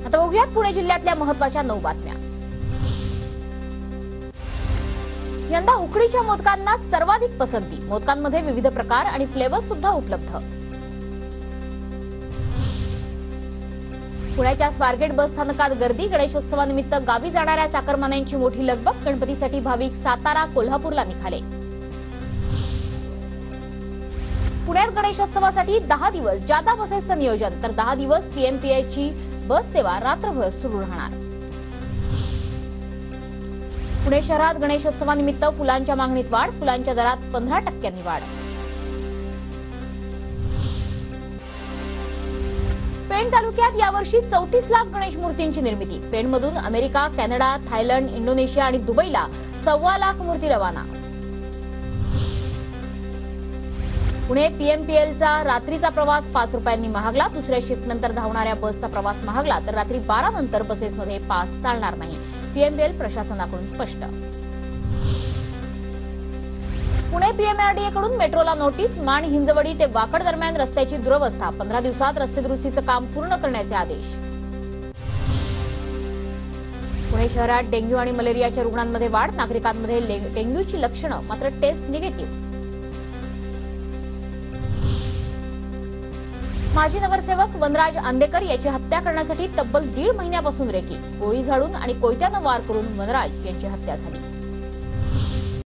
आता बघूयात पुणे जिल्ह्यातल्या महत्त्वाच्या 9 बातम्या। यंदा उकडीच्या मोदकांना सर्वाधिक पसंती। मोदकांमध्ये विविध प्रकार आणि फ्लेवर्स सुद्धा उपलब्ध। पुण्याच्या स्वारगेट बस स्थानकात गर्दी। गणेशोत्सवानिमित्त गावी जाणाऱ्या चाकरमान्यांची मोठी लगबग। गणपतीसाठी भाविक सातारा, कोल्हापूरला निघाले। पुण्यात गणेशोत्सवासाठी 10 दिवस जादा बसेसचं नियोजन, तर 10 दिवस पीएमपीआयची बस सेवा रात्रभर सुरू राहणार। पुणे शहरात गणेशोत्सवानिमित्त फुलांच्या मागणीत वाढ। फुलांच्या दरात 15% वाढ। पेण तालुक्यात यावर्षी 34 लाख गणेश मूर्तींची निर्मिती। पेणमधून अमेरिका, कॅनडा, थायलंड, इंडोनेशिया आणि दुबईला 1.25 लाख मूर्ती रवाना। पुणे पीएमपीएलचा रात्रीचा प्रवास 5 रुपयांनी महागला। दुसऱ्या शिफ्ट नंतर धावणाऱ्या बसचा प्रवास महागला, तर रात्री 12 नंतर बसेसमध्ये पास चालणार नाही। पीएमपीएल प्रशासनाकडून स्पष्ट। पुणे पीएमआरडीए कडून मेट्रोला नोटीस। मान हिंजवडी ते वाकड दरम्यान रस्त्याची दुरवस्था। 15 दिवसात रस्ते दुरुस्तीचं काम पूर्ण करण्याचे आदेश। पुणे शहरात डेंग्यू आणि मलेरियाच्या रुग्णांमध्ये वाढ। नागरिकांमध्ये डेंग्यूची लक्षणं, मात्र टेस्ट निगेटिव्ह। माजी नगरसेवक वनराज आंदेकर याची हत्या करण्यासाठी तब्बल 1.5 महिन्यापासून रेकी। गोळी झाडून आणि कोयत्यानं वार करून वनराज यांची हत्या झाली।